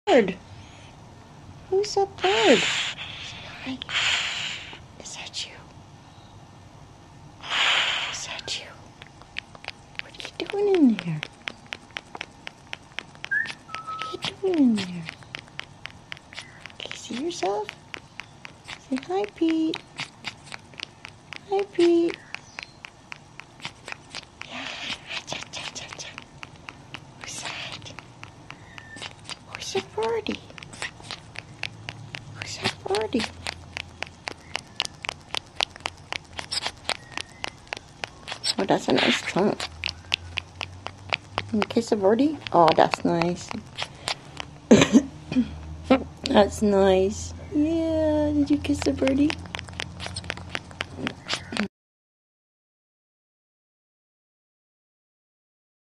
bird? Who's that bird? Hi. Is that you? Is that you? What are you doing in there? What are you doing in there? Can you see yourself? Say hi, Pete. Hi, Pete. Yeah. Who's that? Who's that birdie? Who's that birdie? Oh, that's a nice trunk. Can you kiss a birdie? Oh, that's nice. That's nice. Yeah, did you kiss a birdie?